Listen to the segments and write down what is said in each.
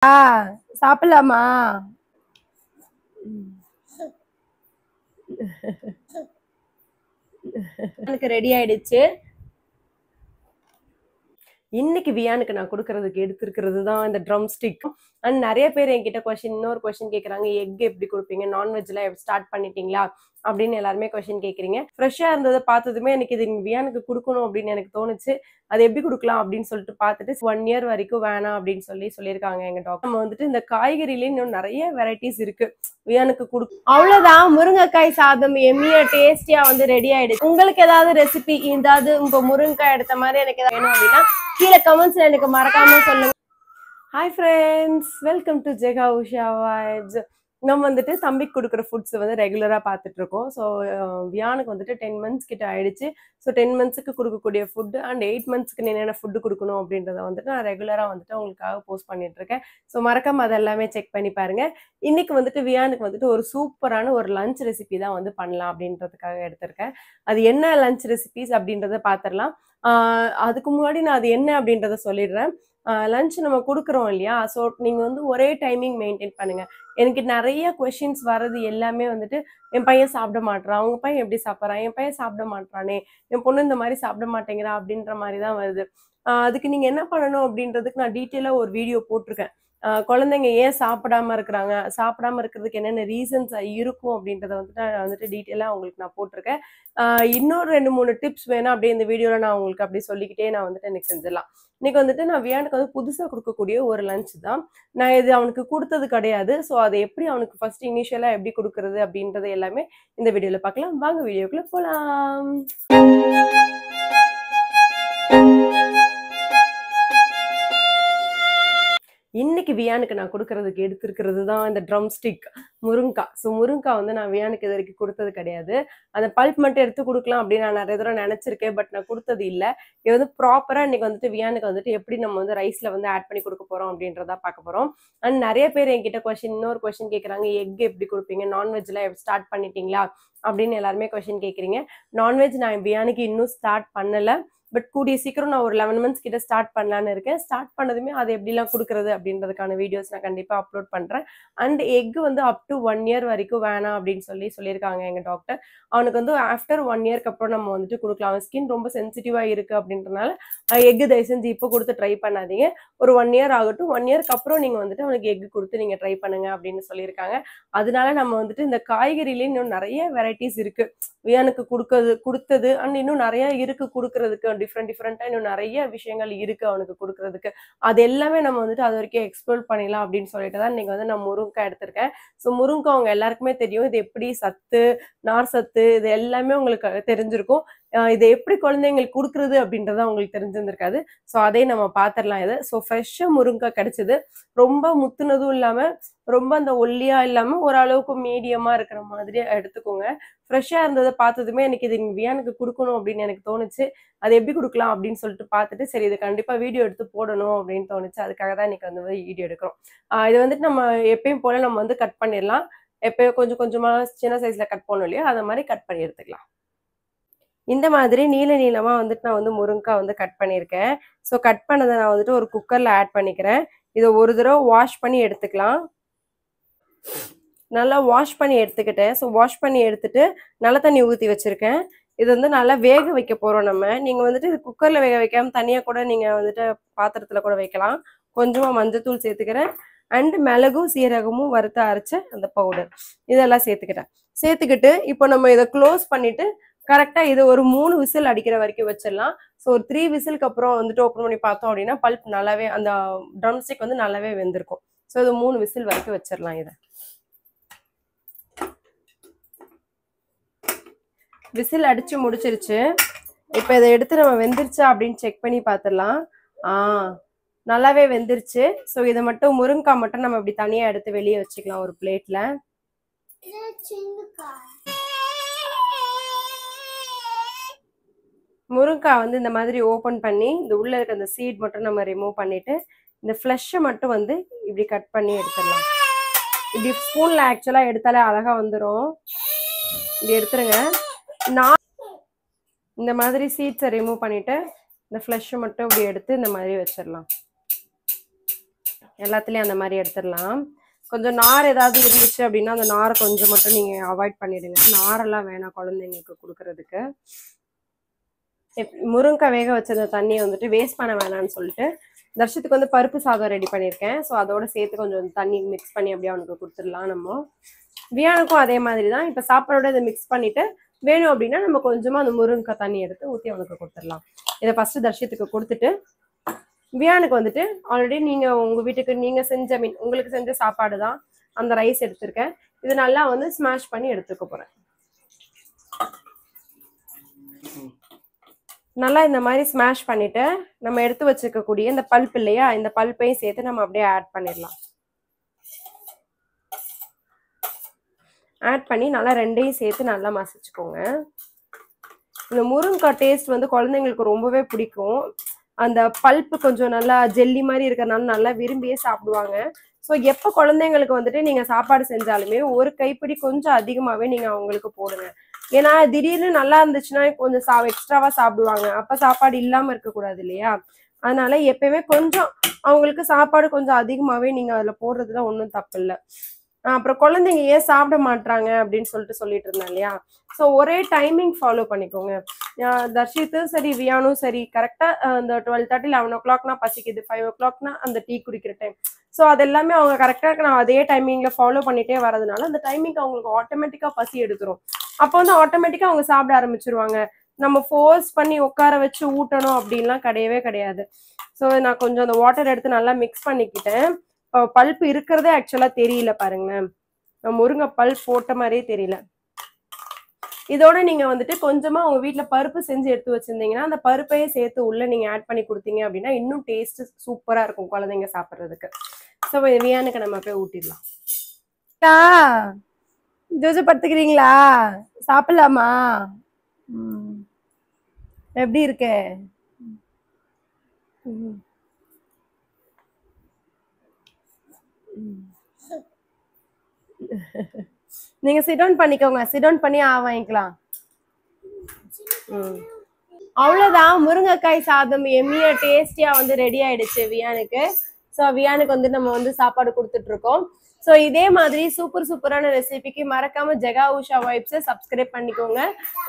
சாப்பிடலாமா? எனக்கு ரெடி ஆயிடுச்சு. இன்னைக்கு வியானுக்கு நான் கொடுக்கறதுக்கு எடுத்திருக்கிறது தான் இந்த ட்ரம் ஸ்டிக். அண்ட் நிறைய பேர் என்கிட்ட இன்னொரு கொஸ்டின் கேட்குறாங்க, எக் எப்படி கொடுப்பீங்க, நான்வெஜ்ல ஸ்டார்ட் பண்ணிட்டீங்களா அப்படின்னு எல்லாருமே கொஸ்டின் கேட்குறீங்க. ஃப்ரெஷ்ஷாக இருந்ததை பார்த்ததுமே எனக்கு இது வியானுக்கு கொடுக்கணும் அப்படின்னு எனக்கு தோணுச்சு. அது எப்படி கொடுக்கலாம் அப்படின்னு சொல்லிட்டு பார்த்துட்டு 1 இயர் வரைக்கும் வேணாம் அப்படின்னு சொல்லியிருக்காங்க எங்க டாக்டர். நம்ம வந்துட்டு இந்த காய்கறிலேயே இன்னும் நிறைய வெரைட்டிஸ் இருக்கு வியானுக்கு அவ்வளவுதான். முருங்கைக்காய் சாதம் எம்மியா டேஸ்டியா ரெடி ஆயிடுச்சு. உங்களுக்கு ஏதாவது ரெசிபி ஏதாவது உங்க முருங்கைக்காய் எடுத்த மாதிரி எனக்கு ஏதாவது வேணும் அப்படின்னா கீழே கமெண்ட்ஸ்ல எனக்கு மறக்காம சொல்லுங்க. Hi friends, welcome to Jega Usha vibes. நம்ம வந்துட்டு தம்பிக்கு கொடுக்குற ஃபுட்ஸ் ரெகுலராக பார்த்துட்டு இருக்கோம். ஸோ வியானுக்கு 10 மந்த்ஸ் கிட்ட ஆயிடுச்சு. ஸோ 10 மந்த்ஸுக்கு கொடுக்கக்கூடிய ஃபுட்டு அண்ட் 8 மந்த்ஸ்க்கு என்னென்ன ஃபுட்டு கொடுக்கணும் அப்படின்றத நான் ரெகுலராக உங்களுக்காக போஸ்ட் பண்ணிட்டு இருக்கேன். ஸோ மறக்காம அது எல்லாமே செக் பண்ணி பாருங்க. இன்னைக்கு வியானுக்கு ஒரு சூப்பரான ஒரு லஞ்ச் ரெசிபி தான் பண்ணலாம் அப்படின்றதுக்காக எடுத்திருக்கேன். அது என்ன லஞ்ச் ரெசிபிஸ் அப்படின்றத பார்த்துடலாம். அதுக்கு முன்னாடி நான் அது என்ன அப்படின்றத சொல்லிடுறேன். லஞ்ச் நம்ம கொடுக்குறோம் இல்லையா, ஸோ நீங்கள் ஒரே டைமிங் மெயின்டைன் பண்ணுங்க. எனக்கு நிறைய கொஷின்ஸ் வர்றது எல்லாமே என் பையன் சாப்பிட மாட்டான், அவங்க பையன் எப்படி சாப்பிட்றான், என் பையன் சாப்பிட மாட்டானே, என் பொண்ணு இந்த மாதிரி சாப்பிட மாட்டேங்கிறா அப்படின்ற மாதிரி தான் வருது. அதுக்கு நீங்கள் என்ன பண்ணணும் அப்படின்றதுக்கு நான் டீட்டெயிலாக ஒரு வீடியோ போட்டிருக்கேன். குழந்தைங்க ஏன் சாப்பிடாம இருக்கிறாங்க, சாப்பிடாம இருக்கிறதுக்கு என்னென்ன ரீசன்ஸ் இருக்கும் அப்படின்றத நான் டீட்டெயிலாக உங்களுக்கு நான் போட்டிருக்கேன். இன்னொரு 2-3 டிப்ஸ் வேணும் அப்படியே இந்த வீடியோவில் நான் உங்களுக்கு அப்படி சொல்லிக்கிட்டே நான் இன்னைக்கு செஞ்சிடலாம். இன்னைக்கு நான் வியானுக்கு புதுசாக கொடுக்கக்கூடிய ஒரு லஞ்ச் தான். நான் இது அவனுக்கு கொடுத்தது கிடையாது. ஸோ அதை எப்படி அவனுக்கு ஃபர்ஸ்ட் இனிஷியலாக எப்படி கொடுக்கறது அப்படின்றது எல்லாமே இந்த வீடியோவில் பார்க்கலாம். வாங்க வீடியோக்குள்ள போகலாம். இன்னைக்கு வியானுக்கு நான் கொடுக்கறதுக்கு எடுத்திருக்கிறது தான் இந்த ட்ரம் ஸ்டிக் முருங்காய். ஸோ முருங்காய் நான் வியானுக்கு இது வரைக்கும் கொடுத்தது கிடையாது. அந்த பல்ப் மட்டும் எடுத்து கொடுக்கலாம் அப்படின்னு நான் நிறைய தடவை நினைச்சிருக்கேன். பட் நான் கொடுத்தது இல்லை. இது ப்ராப்பராக இன்னைக்கு வியானுக்கு எப்படி நம்ம ரைஸ்ல ஆட் பண்ணி கொடுக்க போறோம் அப்படின்றதா பார்க்க போறோம். அண்ட் நிறைய பேர் என்கிட்ட இன்னொரு கொஸ்டின் கேட்குறாங்க, எக் எப்படி கொடுப்பீங்க, நான்வெஜ்ல ஸ்டார்ட் பண்ணிட்டீங்களா அப்படின்னு எல்லாருமே கொஸ்டின் கேட்குறீங்க. நான்வெஜ் நான் வியானுக்கு இன்னும் ஸ்டார்ட் பண்ணலை. பட் கூடிய சீக்கிரம் நான் ஒரு 11 மந்த்ஸ் கிட்ட ஸ்டார்ட் பண்ணலான்னு இருக்கேன். ஸ்டார்ட் பண்ணதுமே அது எப்படிலாம் கொடுக்குறது அப்படின்றதுக்கான வீடியோஸ் நான் கண்டிப்பாக அப்லோட் பண்ணுறேன். And egg up to 1 year வரைக்கும் வேணாம் அப்படின்னு சொல்லியிருக்காங்க எங்கள் டாக்டர். அவனுக்கு ஆஃப்டர் 1 இயர்க்கு அப்புறம் நம்ம கொடுக்கலாம். அவன் ஸ்கின் ரொம்ப சென்சிட்டிவாக இருக்குது அப்படின்றனால எக்கு தயவு செஞ்சு இப்போ கொடுத்து ட்ரை பண்ணாதீங்க. ஒரு 1 இயர் ஆகட்டும். 1 இயர்க்கு அப்புறம் நீங்கள் அவனுக்கு எக் கொடுத்து நீங்கள் ட்ரை பண்ணுங்க அப்படின்னு சொல்லியிருக்காங்க. அதனால நம்ம இந்த காய்கறிலேயே இன்னும் நிறைய வெரைட்டிஸ் இருக்குது வியானுக்கு கொடுத்தது. அண்ட் இன்னும் நிறைய இருக்கு கொடுக்கறதுக்கு. டிஃப்ரெண்டா இன்னும் நிறைய விஷயங்கள் இருக்கு அவனுக்கு கொடுக்கறதுக்கு. அது எல்லாமே நம்ம அது வரைக்கும் எக்ஸ்ப்ளோர் பண்ணிடலாம் அப்படின்னு சொல்லிட்டு தான் இன்னைக்கு நான் முருங்கைக்காய் எடுத்திருக்கேன். ஸோ முருங்கைக்காய் அவங்க எல்லாருக்குமே தெரியும். இது எப்படி சத்து, நார் சத்து, இது எல்லாமே உங்களுக்கு தெரிஞ்சிருக்கும். இதை எப்படி குழந்தைங்களுக்கு கொடுக்குறது அப்படின்றத அவங்களுக்கு தெரிஞ்சிருந்திருக்காது. ஸோ அதை நம்ம பார்த்துடலாம். இது ஸோ ஃப்ரெஷ்ஷாக முருங்கைக்காய் கிடைச்சது. ரொம்ப முத்துனதும் இல்லாமல் ரொம்ப அந்த ஒல்லியா இல்லாமல் ஓரளவுக்கு மீடியமாக இருக்கிற மாதிரி எடுத்துக்கோங்க. ஃப்ரெஷ்ஷாக இருந்ததை பார்த்ததுமே எனக்கு இது வியானுக்கு கொடுக்கணும் அப்படின்னு எனக்கு தோணுச்சு. அது எப்படி கொடுக்கலாம் அப்படின்னு சொல்லிட்டு பார்த்துட்டு சரி இது கண்டிப்பாக வீடியோ எடுத்து போடணும் அப்படின்னு தோணுச்சு. அதுக்காக தான் இன்னைக்கு வீடியோ எடுக்கிறோம். இது நம்ம எப்பயும் போல நம்ம கட் பண்ணிடலாம். எப்பயும் கொஞ்சம் கொஞ்சமாக சின்ன சைஸில் கட் பண்ணணும் இல்லையா, அதை மாதிரி கட் பண்ணி எடுத்துக்கலாம். இந்த மாதிரி நீளமா நான் முருங்கைக்காய் கட் பண்ணியிருக்கேன். ஸோ கட் பண்ணதை நான் ஒரு குக்கரில் ஆட் பண்ணிக்கிறேன். இதை ஒரு தடவை வாஷ் பண்ணி எடுத்துக்கலாம். நல்லா வாஷ் பண்ணி எடுத்துக்கிட்டேன். ஸோ வாஷ் பண்ணி எடுத்துட்டு நல்ல தண்ணி ஊற்றி வச்சுருக்கேன். இது நல்லா வேக வைக்க போகிறோம் நம்ம. நீங்கள் இது குக்கரில் வேக வைக்காமல் தனியாக கூட நீங்கள் பாத்திரத்தில் கூட வைக்கலாம். கொஞ்சமாக மஞ்சத்தூள் சேர்த்துக்கிறேன். அண்ட் மிளகும் சீரகமும் வறுத்து அரைச்ச அந்த பவுடர் இதெல்லாம் சேர்த்துக்கிட்டு இப்போ நம்ம இதை க்ளோஸ் பண்ணிட்டு கரெக்டாக இது ஒரு 3 விசில் அடிக்கிற வரைக்கும் வச்சிடலாம். ஸோ ஒரு 3 விசிலுக்கு அப்புறம் ஓப்பன் பண்ணி பார்த்தோம் அப்படின்னா பல்ப் நல்லாவே அந்த ட்ரம் ஸ்டிக் நல்லாவே வெந்திருக்கும். ஸோ இது 3 விசில் வரைக்கும் வச்சிடலாம். இதை விசில் அடிச்சு முடிச்சிருச்சு. இப்போ இதை எடுத்து நம்ம வெந்துருச்சா அப்படின்னு செக் பண்ணி பார்த்துடலாம். நல்லாவே வெந்துருச்சு. ஸோ இதை மட்டும் முருங்கைக்காய் மட்டும் நம்ம இப்படி தனியாக எடுத்து வெளியே வச்சுக்கலாம் ஒரு பிளேட்ல. முருங்கைக்காய் இந்த மாதிரி ஓப்பன் பண்ணி இந்த உள்ள இருக்க அந்த சீட் மட்டும் நம்ம ரிமூவ் பண்ணிட்டு இந்த ஃப்ளஷை மட்டும் இப்படி கட் பண்ணி எடுத்துடலாம். இப்படி ஸ்பூன்ல ஆக்சுவலா எடுத்தாலே அழகா வந்துடும். இப்படி எடுத்துருங்க. நான் இந்த மாதிரி சீட்ஸை ரிமூவ் பண்ணிட்டு இந்த ஃப்ளஷை மட்டும் இப்படி எடுத்து இந்த மாதிரி வச்சிடலாம். எல்லாத்துலயும் அந்த மாதிரி எடுத்துடலாம். கொஞ்சம் நார் ஏதாவது இருந்துச்சு அப்படின்னா அந்த நாரை கொஞ்சம் மட்டும் நீங்க அவாய்ட் பண்ணிடுங்க. நாரெல்லாம் வேணாம் குழந்தைங்களுக்கு கொடுக்கறதுக்கு. முருங்கைக்காய் வேக வச்ச தண்ணியை வந்துட்டு வேஸ்ட் பண்ண வேணாம்னு சொல்லிட்டு தர்ஷத்துக்கு வந்து பருப்பு சாதம் ரெடி பண்ணியிருக்கேன். ஸோ அதோட சேர்த்து கொஞ்சம் தண்ணி மிக்ஸ் பண்ணி அப்படியே அவனுக்கு கொடுத்துடலாம். நம்ம வியானுக்கும் அதே மாதிரி தான். இப்போ சாப்பாடோட இதை மிக்ஸ் பண்ணிட்டு வேணும் அப்படின்னா நம்ம கொஞ்சமா அந்த முருங்கைக்காய் தண்ணி எடுத்து ஊற்றி அவனுக்கு கொடுத்துடலாம். இதை ஃபர்ஸ்ட் தர்ஷத்துக்கு கொடுத்துட்டு வியானுக்கு வந்துட்டு ஆல்ரெடி நீங்க உங்க வீட்டுக்கு நீங்க செஞ்ச உங்களுக்கு செஞ்ச சாப்பாடு தான் அந்த ரைஸ் எடுத்திருக்கேன். இது நல்லா வந்து ஸ்மாஷ் பண்ணி எடுத்துக்க போறேன். நல்லா இந்த மாதிரி ஸ்மாஷ் பண்ணிட்டு நம்ம எடுத்து வச்சுக்கக்கூடிய இந்த பல்ப் இல்லையா, இந்த பல்ப்பையும் சேர்த்து நம்ம அப்படியே ஆட் பண்ணிடலாம். ஆட் பண்ணி நல்லா ரெண்டையும் சேர்த்து நல்லா மசிச்சுக்கோங்க. இந்த முருங்கைக்காய் டேஸ்ட் வந்து குழந்தைங்களுக்கு ரொம்பவே பிடிக்கும். அந்த பல்ப்பு கொஞ்சம் நல்லா ஜெல்லி மாதிரி இருக்கிறதுனால நல்லா விரும்பியே சாப்பிடுவாங்க. ஸோ எப்போ குழந்தைங்களுக்கு வந்துட்டு நீங்க சாப்பாடு செஞ்சாலுமே ஒரு கைப்பிடி கொஞ்சம் அதிகமாவே நீங்க அவங்களுக்கு போடுங்க. ஏன்னா திடீர்னு நல்லா இருந்துச்சுன்னா கொஞ்சம் எக்ஸ்ட்ராவா சாப்பிடுவாங்க. அப்ப சாப்பாடு இல்லாம இருக்கக்கூடாது இல்லையா? அதனால எப்பயுமே கொஞ்சம் அவங்களுக்கு சாப்பாடு கொஞ்சம் அதிகமாவே நீங்க அதுல போடுறதுல ஒன்றும் தப்பு இல்லை. அப்புறம் குழந்தைங்க ஏன் சாப்பிட மாட்டாங்க அப்படின்னு சொல்லிட்டு இருந்தேன் இல்லையா? ஸோ ஒரே டைமிங் ஃபாலோ பண்ணிக்கோங்க. தர்ஷித்தும் சரி வியானும் சரி கரெக்டா அந்த 12:30 11 o'clockனா பசிக்குது, 5 o'clockனா அந்த டீ குடிக்கிற டைம். ஸோ அது எல்லாமே அவங்க கரெக்டா நான் அதே டைமிங்ல ஃபாலோ பண்ணிட்டே வரதுனால அந்த டைமிங் அவங்களுக்கு ஆட்டோமேட்டிக்கா பசி எடுத்துரும். அப்போ வந்து ஆட்டோமேட்டிக்கா அவங்க சாப்பிட ஆரம்பிச்சிருவாங்க. நம்ம ஃபோர்ஸ் பண்ணி உட்கார வச்சு ஊட்டணும் அப்படின்லாம் கிடையவே கிடையாது. ஸோ நான் கொஞ்சம் அந்த வாட்டர் எடுத்து நல்லா மிக்ஸ் பண்ணிக்கிட்டேன். பல்ப் இருக்கிறதே ஆக்சுவலா தெரியல பாருங்களேன். முருங்கை பல்ப் போட்ட மாதிரியே தெரியல. இதோட நீங்க வந்துட்டு கொஞ்சமா உங்க வீட்டுல பருப்பு செஞ்சு எடுத்து வச்சிருந்தீங்கன்னா அந்த பருப்பையே சேர்த்து உள்ள நீங்க ஆட் பண்ணி கொடுத்தீங்க அப்படின்னா இன்னும் டேஸ்ட் சூப்பரா இருக்கும் குழந்தைங்க சாப்பிட்றதுக்கு. ஸோ வியானுக்கு நம்ம போய் ஊட்டிடலாம். ஜோஜோ படுத்துக்கிறீங்களா? சாப்பிடலாமா? எப்படி இருக்கு? நீங்க சிட் டவுன் பண்ணிக்கோங்க. சிட் டவுன் பண்ணி வாங்கிக்கலாம். அவ்வளவுதான். முருங்கைக்காய் சாதம் எம்மியா டேஸ்டியா வந்து ரெடி ஆயிடுச்சு வியானுக்கு. ஸோ வியானுக்கு வந்து நம்ம வந்து சாப்பாடு கொடுத்துட்டு இருக்கோம். ஸோ இதே மாதிரி சூப்பரான ரெசிபிக்கு மறக்காம ஜெகா உஷா வைப்ஸை சப்ஸ்கிரைப் பண்ணிக்கோங்க.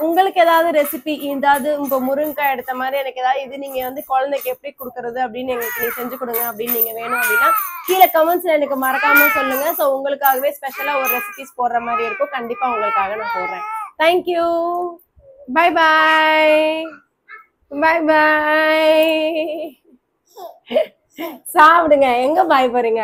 உங்களுக்கு ஏதாவது ரெசிபி ஏதாவது உங்க முருங்கைக்காய் எடுத்த மாதிரி எனக்கு ஏதாவது இது நீங்க வந்து குழந்தைக்கு எப்படி கொடுக்கறது அப்படின்னு எங்களுக்கு நீங்க செஞ்சு கொடுங்க அப்படின்னு நீங்க வேணும் அப்படின்னா கீழே கமெண்ட்ஸ்ல எனக்கு மறக்காம சொல்லுங்க. ஸோ உங்களுக்காகவே ஸ்பெஷலா ஒரு ரெசிபிஸ் போடுற மாதிரி இருக்கும். கண்டிப்பா உங்களுக்காக நான் போடுறேன். தேங்க்யூ. பாய் பாய். பாய் பாய். சாப்பிடுங்க. எங்க பாய் போறீங்க?